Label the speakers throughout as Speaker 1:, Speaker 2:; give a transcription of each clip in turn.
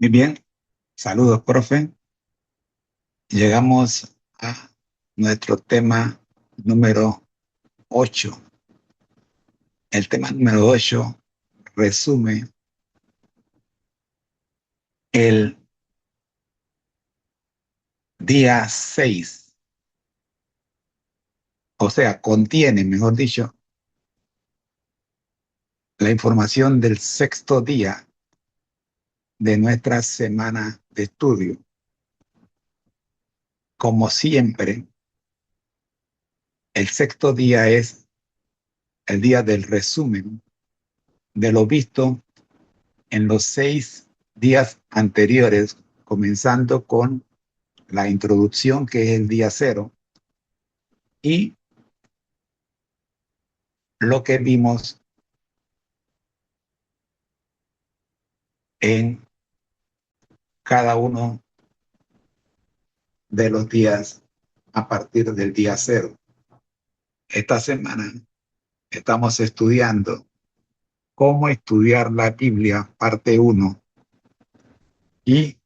Speaker 1: Muy bien, saludos, profe. Llegamos a nuestro tema número 8. El tema número 8 resume el día 6, o sea, contiene, mejor dicho, la información del sexto día de nuestra semana de estudio. Como siempre, el sexto día es el día del resumen de lo visto en los 6 días anteriores, comenzando con la introducción, que es el día 0, y lo que vimos en cada uno de los días a partir del día 0. Esta semana estamos estudiando cómo estudiar la Biblia, parte 1, y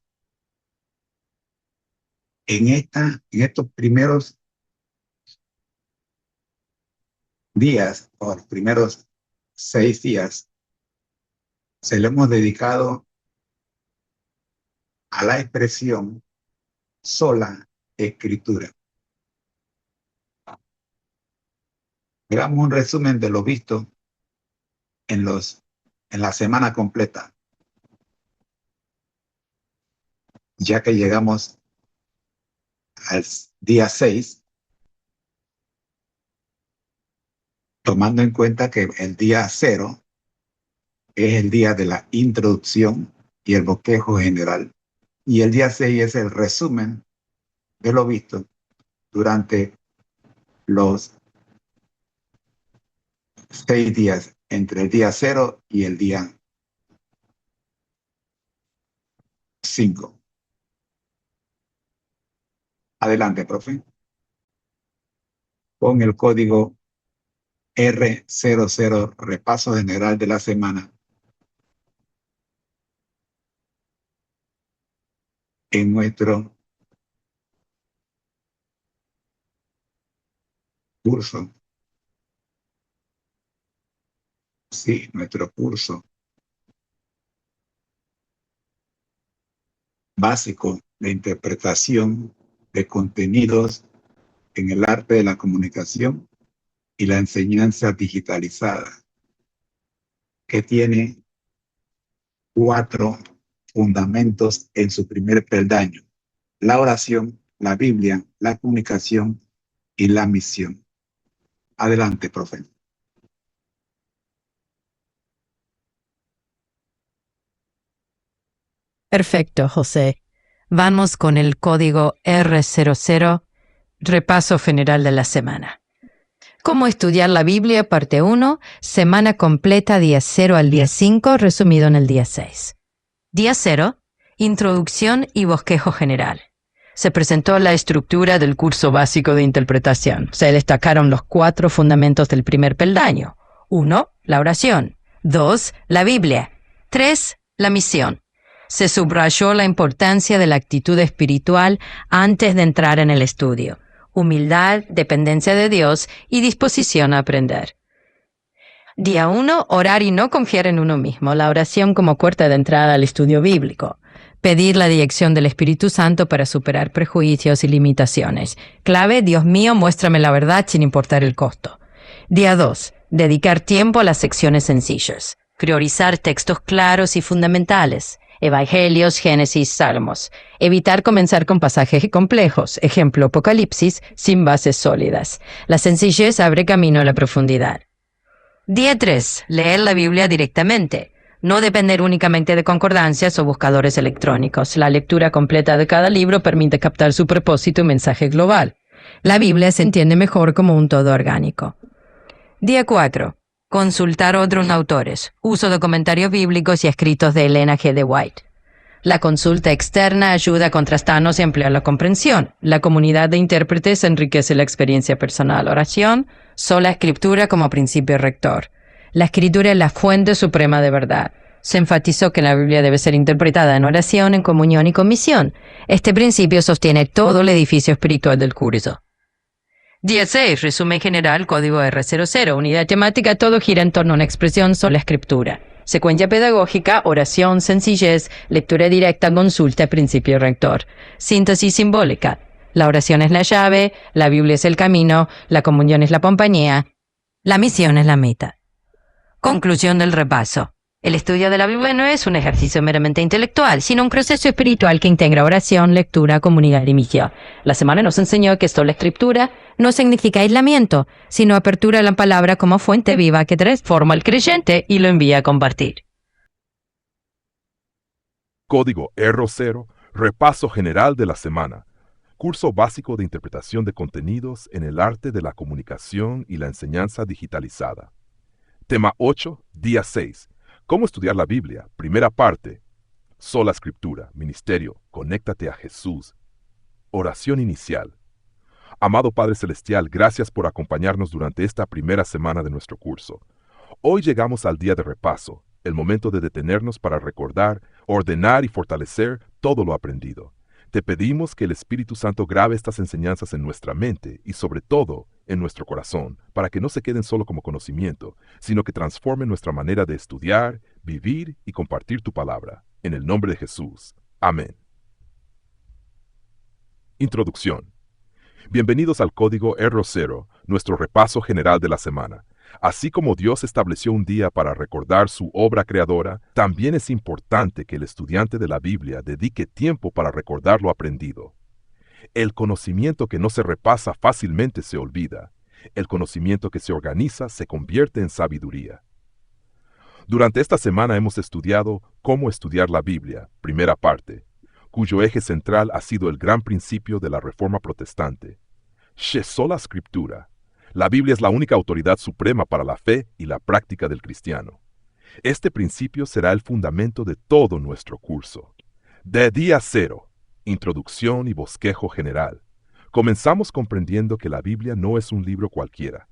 Speaker 1: en estos primeros días, o los primeros 6 días, se le hemos dedicado a la expresión sola escritura. Hagamos un resumen de lo visto en la semana completa, ya que llegamos al día 6, tomando en cuenta que el día 0 es el día de la introducción y el bosquejo general, y el día 6 es el resumen de lo visto durante los 6 días, entre el día 0 y el día 5. Adelante, profe. Con el código R00, repaso general de la semana, en nuestro curso. Sí, nuestro curso básico de interpretación de contenidos en el arte de la comunicación y la enseñanza digitalizada, que tiene 4 fundamentos en su primer peldaño: la oración, la Biblia, la comunicación y la misión. Adelante, profe.
Speaker 2: Perfecto, José. Vamos con el código R00, repaso general de la semana. Cómo estudiar la Biblia, parte 1, semana completa, día 0 al día 5, resumido en el día 6. Día 0, introducción y bosquejo general. Se presentó la estructura del curso básico de interpretación. Se destacaron los 4 fundamentos del primer peldaño. 1, la oración. 2, la Biblia. 3, la misión. Se subrayó la importancia de la actitud espiritual antes de entrar en el estudio: humildad, dependencia de Dios y disposición a aprender. Día 1, orar y no confiar en uno mismo, la oración como puerta de entrada al estudio bíblico. Pedir la dirección del Espíritu Santo para superar prejuicios y limitaciones. Clave: Dios mío, muéstrame la verdad sin importar el costo. Día 2, dedicar tiempo a las secciones sencillas. Priorizar textos claros y fundamentales. Evangelios, Génesis, Salmos. Evitar comenzar con pasajes complejos, ejemplo Apocalipsis, sin bases sólidas. La sencillez abre camino a la profundidad. Día 3. Leer la Biblia directamente. No depender únicamente de concordancias o buscadores electrónicos. La lectura completa de cada libro permite captar su propósito y mensaje global. La Biblia se entiende mejor como un todo orgánico. Día 4. Consultar otros autores. Uso de comentarios bíblicos y escritos de Elena G. de White. La consulta externa ayuda a contrastarnos y ampliar la comprensión. La comunidad de intérpretes enriquece la experiencia personal. Oración, sola escritura como principio rector. La escritura es la fuente suprema de verdad. Se enfatizó que la Biblia debe ser interpretada en oración, en comunión y comisión. Este principio sostiene todo el edificio espiritual del curso. Día 6. Resumen general, código R00. Unidad temática, todo gira en torno a una expresión sola escritura. Secuencia pedagógica, oración, sencillez, lectura directa, consulta, principio rector. Síntesis simbólica. La oración es la llave, la Biblia es el camino, la comunión es la compañía, la misión es la meta. Conclusión del repaso. El estudio de la Biblia no es un ejercicio meramente intelectual, sino un proceso espiritual que integra oración, lectura, comunidad y misión. La semana nos enseñó que sola escritura no significa aislamiento, sino apertura a la palabra como fuente viva que transforma al creyente y lo envía a compartir.
Speaker 3: Código R0, repaso general de la semana. Curso básico de interpretación de contenidos en el arte de la comunicación y la enseñanza digitalizada. Tema 8, día 6. ¿Cómo estudiar la Biblia? Primera parte. Sola escritura, ministerio, conéctate a Jesús. Oración inicial. Amado Padre Celestial, gracias por acompañarnos durante esta primera semana de nuestro curso. Hoy llegamos al día de repaso, el momento de detenernos para recordar, ordenar y fortalecer todo lo aprendido. Te pedimos que el Espíritu Santo grabe estas enseñanzas en nuestra mente y sobre todo en nuestro corazón, para que no se queden solo como conocimiento, sino que transformen nuestra manera de estudiar, vivir y compartir tu palabra. En el nombre de Jesús. Amén. Introducción. Bienvenidos al Código R0, nuestro repaso general de la semana. Así como Dios estableció un día para recordar su obra creadora, también es importante que el estudiante de la Biblia dedique tiempo para recordar lo aprendido. El conocimiento que no se repasa fácilmente se olvida. El conocimiento que se organiza se convierte en sabiduría. Durante esta semana hemos estudiado Cómo estudiar la Biblia, primera parte, cuyo eje central ha sido el gran principio de la Reforma Protestante. Sola Escritura. La Biblia es la única autoridad suprema para la fe y la práctica del cristiano. Este principio será el fundamento de todo nuestro curso. De día 0, introducción y bosquejo general. Comenzamos comprendiendo que la Biblia no es un libro cualquiera.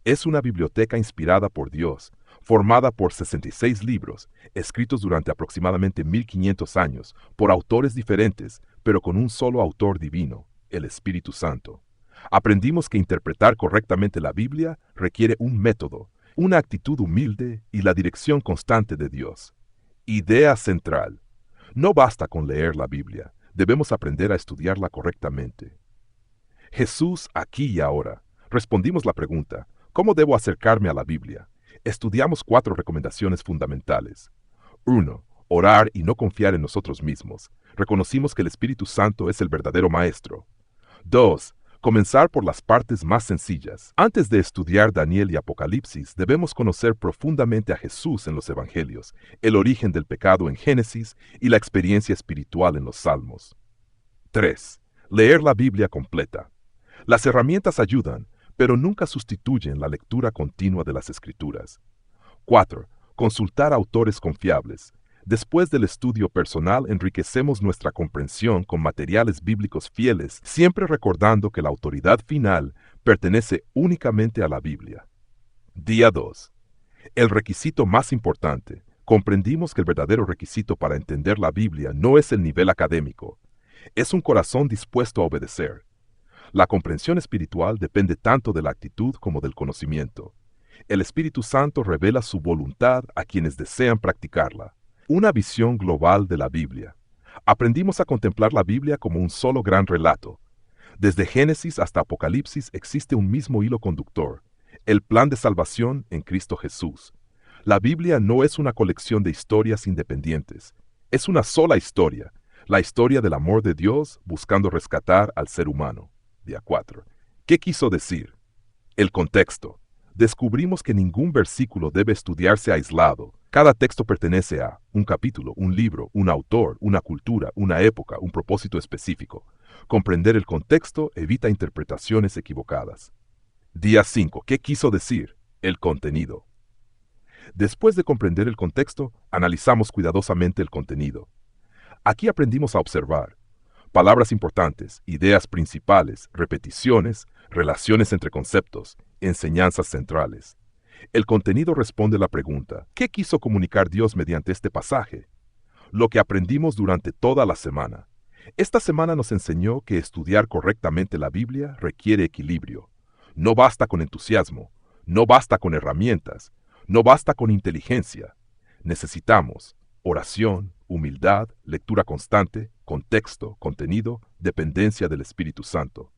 Speaker 3: Es una biblioteca inspirada por Dios, formada por 66 libros, escritos durante aproximadamente 1500 años, por autores diferentes, pero con un solo autor divino, el Espíritu Santo. Aprendimos que interpretar correctamente la Biblia requiere un método, una actitud humilde y la dirección constante de Dios. Idea central. No basta con leer la Biblia, debemos aprender a estudiarla correctamente. Jesús aquí y ahora. Respondimos la pregunta, ¿cómo debo acercarme a la Biblia? Estudiamos 4 recomendaciones fundamentales. 1. Orar y no confiar en nosotros mismos. Reconocimos que el Espíritu Santo es el verdadero maestro. 2. Comenzar por las partes más sencillas. Antes de estudiar Daniel y Apocalipsis, debemos conocer profundamente a Jesús en los Evangelios, el origen del pecado en Génesis y la experiencia espiritual en los Salmos. 3. Leer la Biblia completa. Las herramientas ayudan, pero nunca sustituyen la lectura continua de las Escrituras. 4. Consultar autores confiables. Después del estudio personal, enriquecemos nuestra comprensión con materiales bíblicos fieles, siempre recordando que la autoridad final pertenece únicamente a la Biblia. Día 2. El requisito más importante. Comprendimos que el verdadero requisito para entender la Biblia no es el nivel académico. Es un corazón dispuesto a obedecer. La comprensión espiritual depende tanto de la actitud como del conocimiento. El Espíritu Santo revela su voluntad a quienes desean practicarla. Una visión global de la Biblia. Aprendimos a contemplar la Biblia como un solo gran relato. Desde Génesis hasta Apocalipsis existe un mismo hilo conductor, el plan de salvación en Cristo Jesús. La Biblia no es una colección de historias independientes, es una sola historia, la historia del amor de Dios buscando rescatar al ser humano. Día 4. ¿Qué quiso decir? El contexto. Descubrimos que ningún versículo debe estudiarse aislado. Cada texto pertenece a un capítulo, un libro, un autor, una cultura, una época, un propósito específico. Comprender el contexto evita interpretaciones equivocadas. Día 5. ¿Qué quiso decir? El contenido. Después de comprender el contexto, analizamos cuidadosamente el contenido. Aquí aprendimos a observar palabras importantes, ideas principales, repeticiones, relaciones entre conceptos, enseñanzas centrales. El contenido responde la pregunta, ¿qué quiso comunicar Dios mediante este pasaje? Lo que aprendimos durante toda la semana. Esta semana nos enseñó que estudiar correctamente la Biblia requiere equilibrio. No basta con entusiasmo, no basta con herramientas, no basta con inteligencia. Necesitamos oración, humildad, lectura constante, contexto, contenido, dependencia del Espíritu Santo.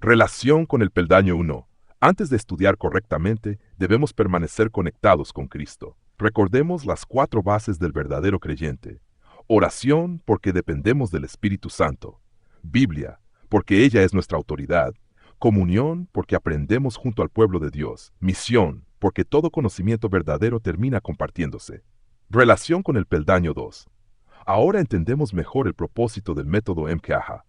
Speaker 3: Relación con el peldaño 1. Antes de estudiar correctamente, debemos permanecer conectados con Cristo. Recordemos las 4 bases del verdadero creyente. Oración, porque dependemos del Espíritu Santo. Biblia, porque ella es nuestra autoridad. Comunión, porque aprendemos junto al pueblo de Dios. Misión, porque todo conocimiento verdadero termina compartiéndose. Relación con el peldaño 2. Ahora entendemos mejor el propósito del método MKH.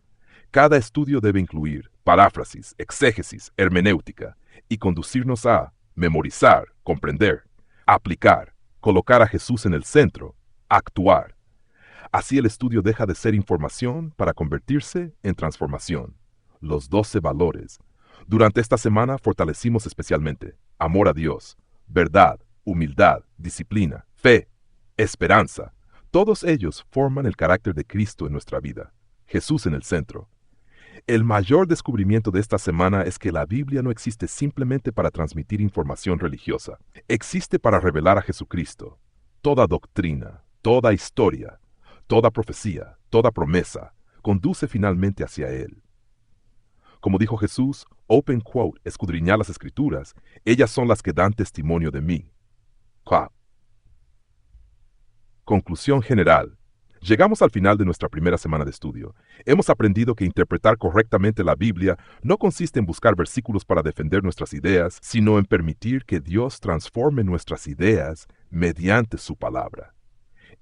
Speaker 3: Cada estudio debe incluir paráfrasis, exégesis, hermenéutica y conducirnos a memorizar, comprender, aplicar, colocar a Jesús en el centro, actuar. Así el estudio deja de ser información para convertirse en transformación. Los 12 valores. Durante esta semana fortalecimos especialmente amor a Dios, verdad, humildad, disciplina, fe, esperanza. Todos ellos forman el carácter de Cristo en nuestra vida. Jesús en el centro. El mayor descubrimiento de esta semana es que la Biblia no existe simplemente para transmitir información religiosa. Existe para revelar a Jesucristo. Toda doctrina, toda historia, toda profecía, toda promesa, conduce finalmente hacia Él. Como dijo Jesús, open quote, escudriñad las Escrituras, ellas son las que dan testimonio de mí. Conclusión general. Llegamos al final de nuestra primera semana de estudio. Hemos aprendido que interpretar correctamente la Biblia no consiste en buscar versículos para defender nuestras ideas, sino en permitir que Dios transforme nuestras ideas mediante su palabra.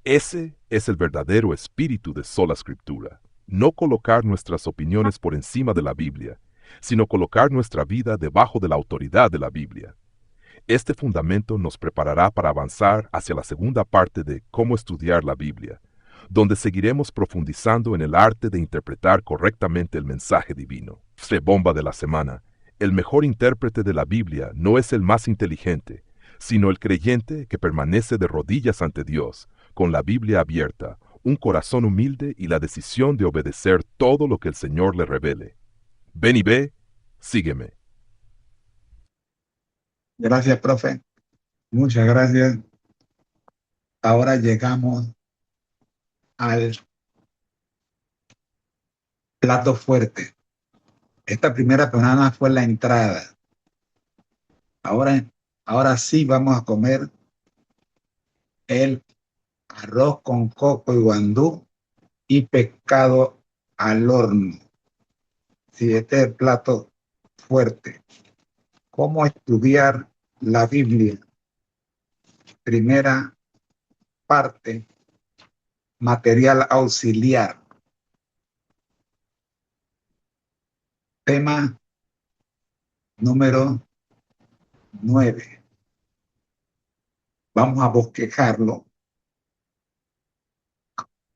Speaker 3: Ese es el verdadero espíritu de sola escritura. No colocar nuestras opiniones por encima de la Biblia, sino colocar nuestra vida debajo de la autoridad de la Biblia. Este fundamento nos preparará para avanzar hacia la segunda parte de Cómo estudiar la Biblia, donde seguiremos profundizando en el arte de interpretar correctamente el mensaje divino. Bomba de la semana. El mejor intérprete de la Biblia no es el más inteligente, sino el creyente que permanece de rodillas ante Dios, con la Biblia abierta, un corazón humilde y la decisión de obedecer todo lo que el Señor le revele. Ven y ve, sígueme.
Speaker 1: Gracias, profe. Muchas gracias. Ahora llegamos al plato fuerte. Esta primera semana fue la entrada. Ahora sí vamos a comer el arroz con coco y guandú y pescado al horno. Sí, este es el plato fuerte. ¿Cómo estudiar la Biblia? Primera parte, material auxiliar. Tema número 9. Vamos a bosquejarlo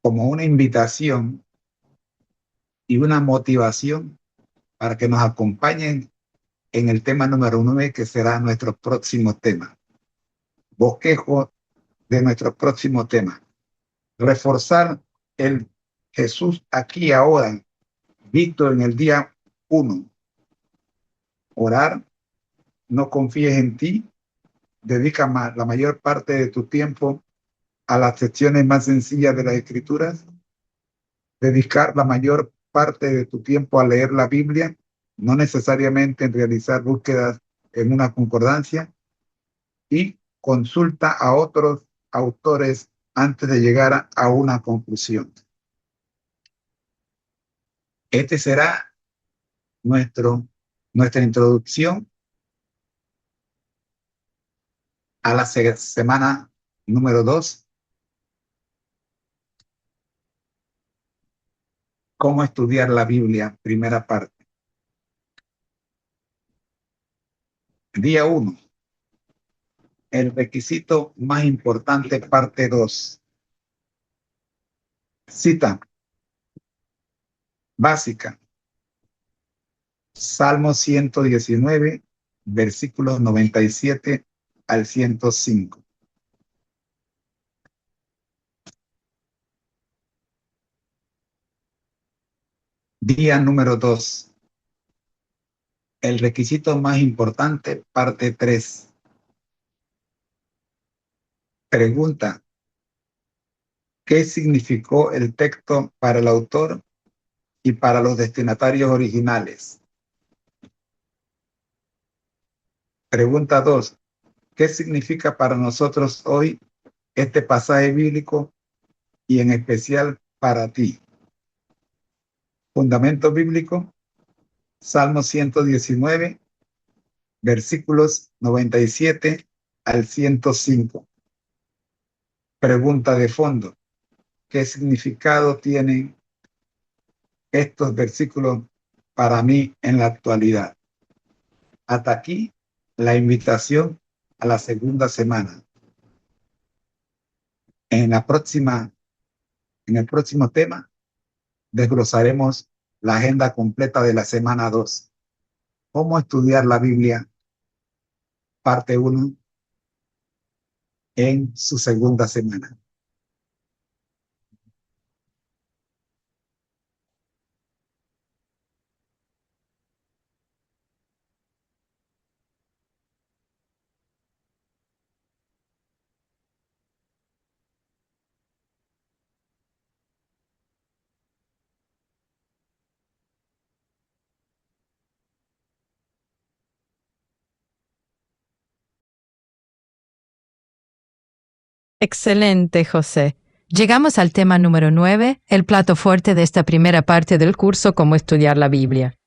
Speaker 1: como una invitación y una motivación para que nos acompañen en el tema número 9, que será nuestro próximo tema. Bosquejo de nuestro próximo tema. Reforzar el Jesús aquí y ahora, visto en el día 1. Orar, no confíes en ti, dedica la mayor parte de tu tiempo a las secciones más sencillas de las Escrituras, dedicar la mayor parte de tu tiempo a leer la Biblia, no necesariamente en realizar búsquedas en una concordancia, y consulta a otros autores antes de llegar a una conclusión. Este será nuestra introducción a la semana número 2. Cómo estudiar la Biblia, primera parte. Día 1. El requisito más importante, parte 2. Cita básica. Salmo 119, versículos 97 al 105. Día número 2. El requisito más importante, parte 3. Pregunta: ¿qué significó el texto para el autor y para los destinatarios originales? Pregunta 2. ¿Qué significa para nosotros hoy este pasaje bíblico y en especial para ti? Fundamento bíblico: Salmo 119, versículos 97 al 105. Pregunta de fondo: ¿qué significado tienen estos versículos para mí en la actualidad? Hasta aquí la invitación a la segunda semana. En el próximo tema desglosaremos la agenda completa de la semana 2. ¿Cómo estudiar la Biblia? Parte 1 en su segunda semana.
Speaker 2: Excelente, José. Llegamos al tema número 9, el plato fuerte de esta primera parte del curso Cómo estudiar la Biblia.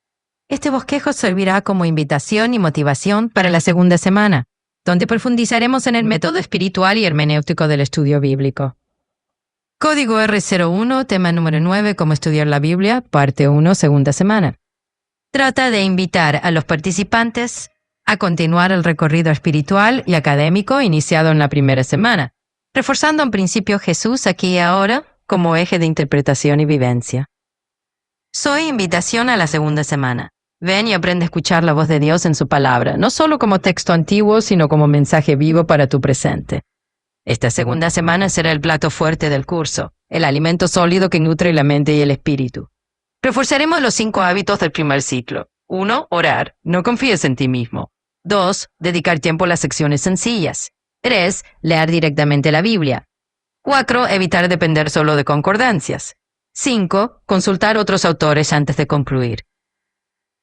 Speaker 2: Este bosquejo servirá como invitación y motivación para la segunda semana, donde profundizaremos en el método espiritual y hermenéutico del estudio bíblico. Código R01, tema número 9, Cómo estudiar la Biblia, parte 1, segunda semana. Trata de invitar a los participantes a continuar el recorrido espiritual y académico iniciado en la primera semana, reforzando en principio Jesús aquí y ahora como eje de interpretación y vivencia. Soy invitación a la segunda semana. Ven y aprende a escuchar la voz de Dios en su palabra, no solo como texto antiguo, sino como mensaje vivo para tu presente. Esta segunda semana será el plato fuerte del curso, el alimento sólido que nutre la mente y el espíritu. Reforzaremos los 5 hábitos del primer ciclo. 1. Orar. No confíes en ti mismo. 2. Dedicar tiempo a las secciones sencillas. 3. Leer directamente la Biblia. 4. Evitar depender solo de concordancias. 5. Consultar otros autores antes de concluir.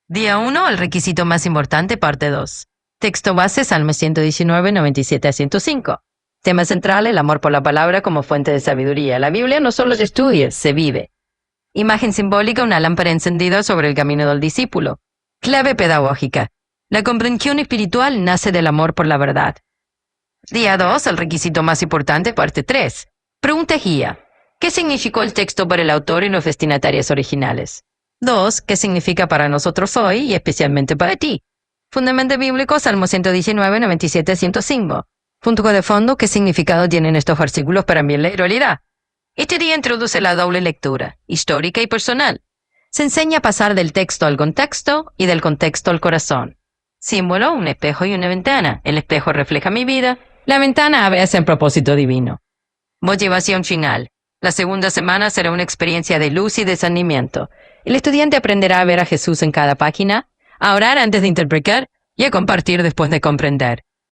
Speaker 2: Día 1. El requisito más importante, parte 2. Texto base, Salmo 119, 97 a 105. Tema central, el amor por la palabra como fuente de sabiduría. La Biblia no solo se estudia, se vive. Imagen simbólica, una lámpara encendida sobre el camino del discípulo. Clave pedagógica. La comprensión espiritual nace del amor por la verdad. Día 2, el requisito más importante, parte 3. Pregunta guía. ¿Qué significó el texto para el autor y los destinatarios originales? 2. ¿Qué significa para nosotros hoy y especialmente para ti? Fundamento bíblico, Salmo 119, 97 a 105. Punto de fondo, ¿qué significado tienen estos versículos para mí en la realidad? Este día introduce la doble lectura, histórica y personal. Se enseña a pasar del texto al contexto y del contexto al corazón. Símbolo, un espejo y una ventana. El espejo refleja mi vida, la ventana hace un propósito divino. Motivación final. La segunda semana será una experiencia de luz y discernimiento. El estudiante aprenderá a ver a Jesús en cada página, a orar antes de interpretar y a compartir después de comprender.